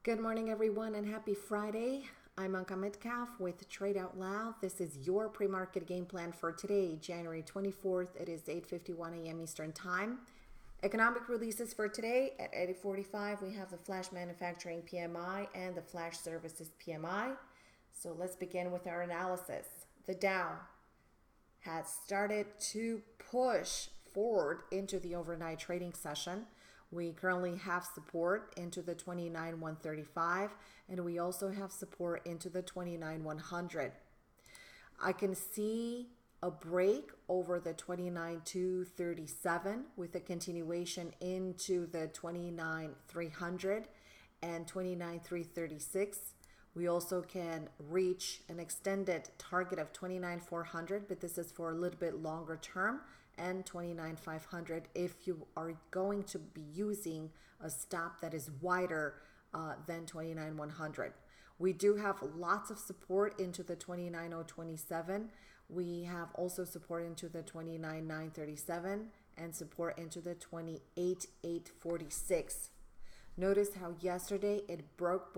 Good morning, everyone, and happy Friday. I'm Anka Metcalf with Trade Out Loud. This is your pre-market game plan for today, January 24th. It is 8:51 a.m. Eastern Time. Economic releases for today at 8:45. We have the Flash Manufacturing PMI and the Flash Services PMI. So let's begin with our analysis. The Dow has started to push forward into the overnight trading session. We currently have support into the 29,135, and we also have support into the 29,100. I can see a break over the 29,237 with a continuation into the 29,300 and 29,336. We also can reach an extended target of 29,400, but this is for a little bit longer term, and 29,500 if you are going to be using a stop that is wider than 29,100. We do have lots of support into the 29,027. We have also support into the 29,937 and support into the 28,846. Notice how yesterday it broke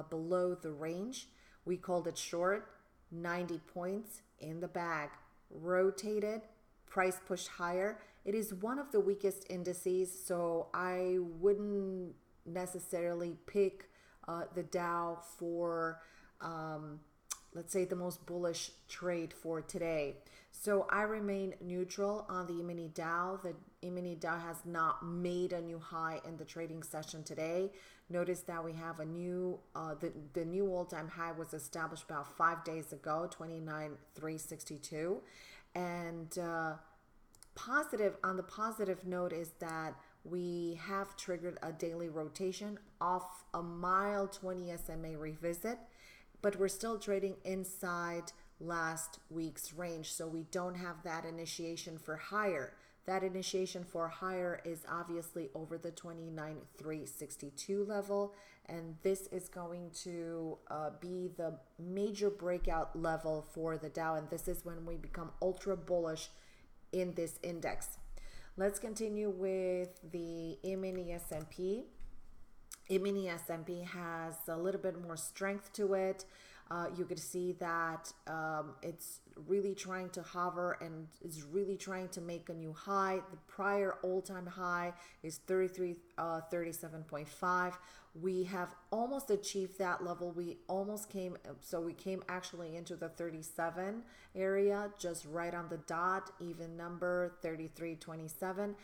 below the range. We called it short, 90 points in the bag, rotated, price pushed higher. It is one of the weakest indices, so I wouldn't necessarily pick the Dow for let's say the most bullish trade for today. So I remain neutral on the E-mini Dow. The E-mini Dow has not made a new high in the trading session today. Notice that we have a new, the new all-time high was established about 5 days ago, 29,362. And positive, on the positive note is that we have triggered a daily rotation off a mile 20 SMA revisit, but we're still trading inside last week's range, so we don't have that initiation for higher. That initiation for higher is obviously over the 29,362 level, and this is going to be the major breakout level for the Dow, and this is when we become ultra bullish in this index. Let's continue with the E-mini S&P. E-mini S&P has a little bit more strength to it. You could see that it's really trying to hover and is really trying to make a new high. The prior all-time high is 3337.5. We have almost achieved that level. We almost came, so we came actually into the 37 area, just right on the dot, even number 3327,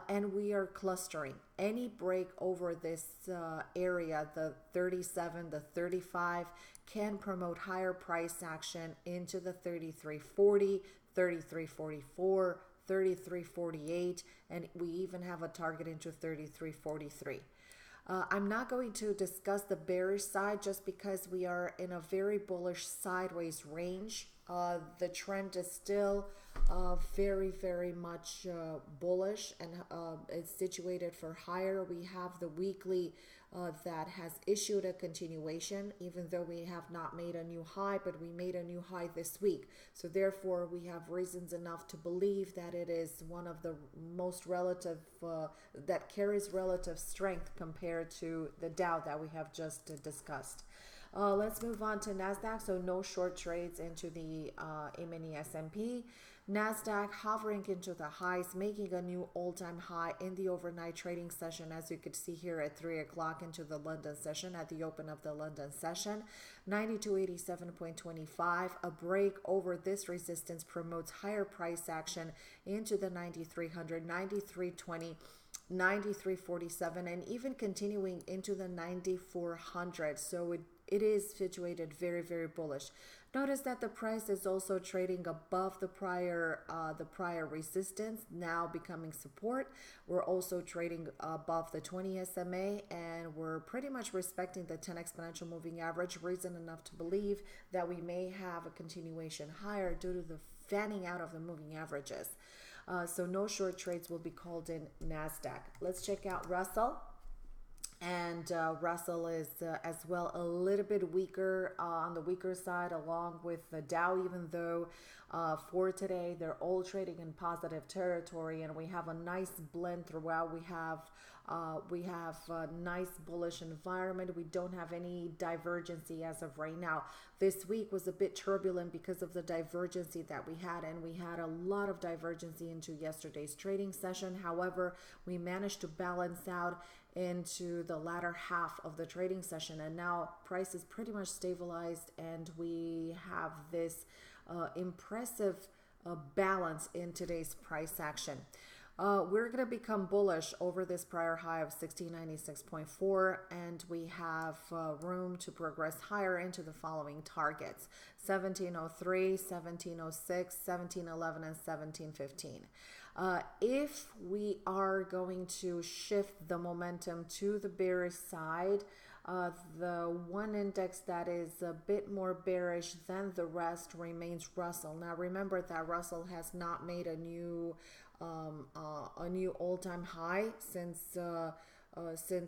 and we are clustering. Any break over this area, the 37, the 35, can promote higher price action into the 3340, 3344, 3348, and we even have a target into 3343. I'm not going to discuss the bearish side just because we are in a very bullish sideways range. The trend is still very much bullish, and it's situated for higher. We have the weekly that has issued a continuation, even though we have not made a new high, but we made a new high this week. So therefore, we have reasons enough to believe that it is one of the most relative, that carries relative strength compared to the Dow that we have just discussed. Let's move on to Nasdaq. So no short trades into the E-mini S&P. Nasdaq hovering into the highs, making a new all-time high in the overnight trading session, as you could see here at 3 o'clock into the London session, at the open of the London session. 9287.25. A break over this resistance promotes higher price action into the 9300, 9320. 9347, and even continuing into the 9400. So it is situated very bullish. Notice that the price is also trading above the prior resistance, now becoming support. We're also trading above the 20 SMA, and we're pretty much respecting the 10 exponential moving average. Reason enough to believe that we may have a continuation higher due to the fanning out of the moving averages. So no short trades will be called in Nasdaq. Let's check out Russell. And Russell is as well a little bit weaker, on the weaker side, along with the Dow, even though for today they're all trading in positive territory, and we have a nice blend throughout. We have We have a nice bullish environment. We don't have any divergency as of right now. This week was a bit turbulent because of the divergency that we had, and we had a lot of divergency into yesterday's trading session. However, we managed to balance out into the latter half of the trading session, and now price is pretty much stabilized, and we have this impressive balance in today's price action. We're going to become bullish over this prior high of 1696.4, and we have room to progress higher into the following targets: 1703, 1706, 1711, and 1715. If we are going to shift the momentum to the bearish side, the one index that is a bit more bearish than the rest remains Russell. Now remember that Russell has not made a new all-time high since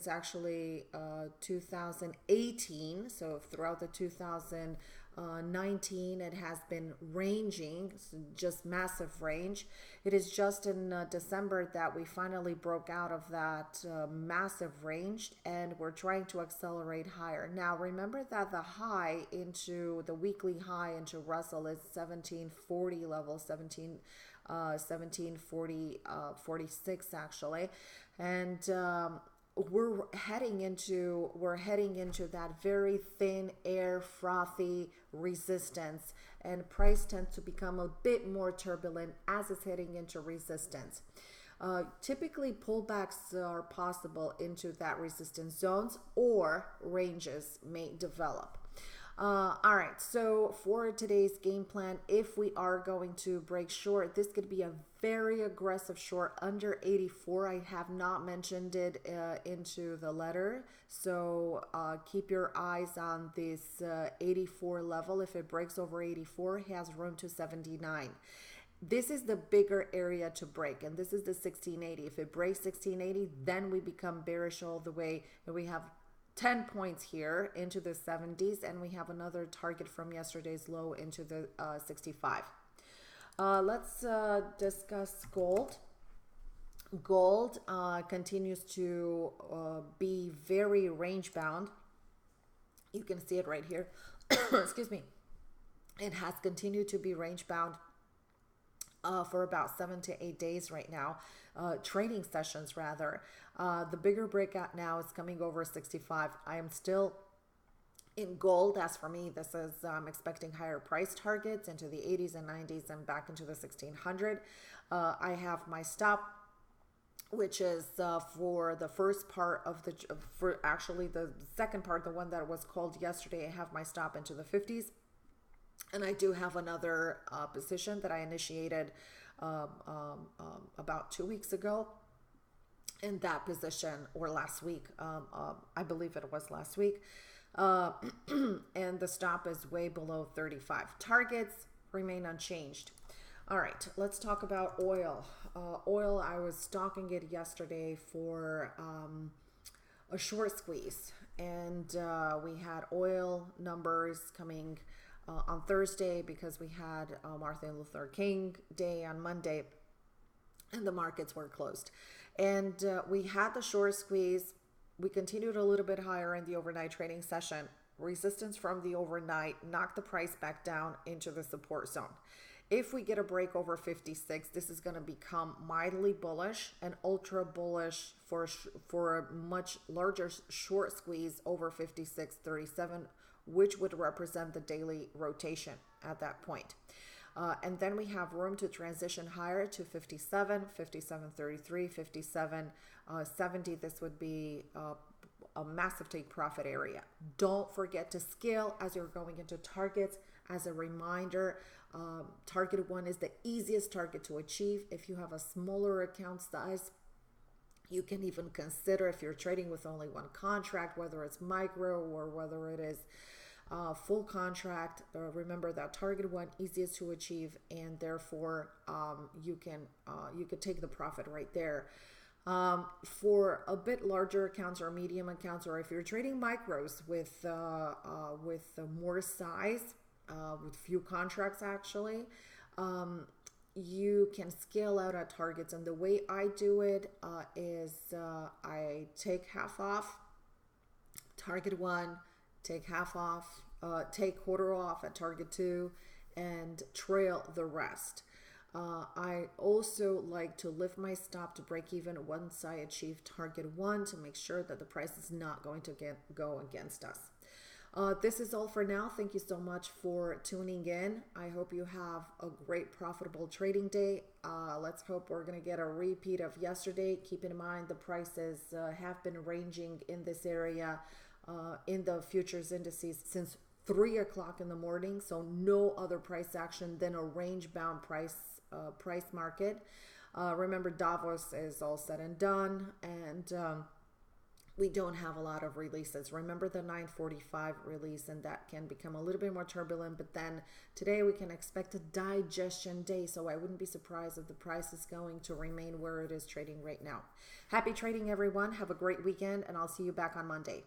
actually 2018. So throughout the 2019, it has been ranging, just massive range. It is just in December that we finally broke out of that massive range, and we're trying to accelerate higher. Now remember that the high into the weekly high into Russell is 1740 level, 1746 actually, and we're heading into that very thin air, frothy resistance, and price tends to become a bit more turbulent as it's heading into resistance. Typically pullbacks are possible into that resistance zones, or ranges may develop. All right, so for today's game plan, if we are going to break short, this could be a very aggressive short under 84. I have not mentioned it into the letter, so keep your eyes on this 84 level. If it breaks over 84, it has room to 79. This is the bigger area to break, and this is the 1680. If it breaks 1680, then we become bearish all the way, and we have 10 points here into the 70s, and we have another target from yesterday's low into the 65. Let's discuss gold. Gold continues to be very range bound. You can see it right here. Excuse me. It has continued to be range bound for about 7 to 8 days right now, trading sessions rather. The bigger breakout now is coming over 65. I am still in gold. As for me, this is I'm expecting higher price targets into the 80s and 90s and back into the 1600. I have my stop, which is for the first part of for actually the second part, the one that was called yesterday. I have my stop into the 50s. And I do have another position that I initiated about 2 weeks ago. In that position, or last week, I believe it was last week. And the stop is way below 35. Targets remain unchanged. All right, let's talk about oil. Oil, I was stalking it yesterday for a short squeeze. And we had oil numbers coming on Thursday because we had Martin Luther King Day on Monday, and the markets were closed. And we had the short squeeze. We continued a little bit higher in the overnight trading session. Resistance from the overnight knocked the price back down into the support zone. If we get a break over 56, this is going to become mildly bullish and ultra bullish for a much larger short squeeze over 56.37, which would represent the daily rotation at that point. And then we have room to transition higher to 57, 57.33, 57.70. This would be a massive take profit area. Don't forget to scale as you're going into targets. As a reminder, target 1 is the easiest target to achieve. If you have a smaller account size, you can even consider, if you're trading with only one contract, whether it's micro or whether it is full contract, remember that target 1 easiest to achieve, and therefore you could take the profit right there. For a bit larger accounts or medium accounts, or if you're trading micros with more size, with few contracts actually, you can scale out at targets. And the way I do it is I take half off target 1, take half off, take quarter off at target 2, and trail the rest. I also like to lift my stop to break even once I achieve target 1 to make sure that the price is not going to go against us. This is all for now. Thank you so much for tuning in. I hope you have a great profitable trading day. Let's hope we're going to get a repeat of yesterday. Keep in mind the prices have been ranging in this area in the futures indices since 3 o'clock in the morning. So no other price action than a range bound price market. Remember, Davos is all said and done, and we don't have a lot of releases. Remember the 945 release, and that can become a little bit more turbulent. But then today we can expect a digestion day, so I wouldn't be surprised if the price is going to remain where it is trading right now. Happy trading, everyone. Have a great weekend, and I'll see you back on Monday.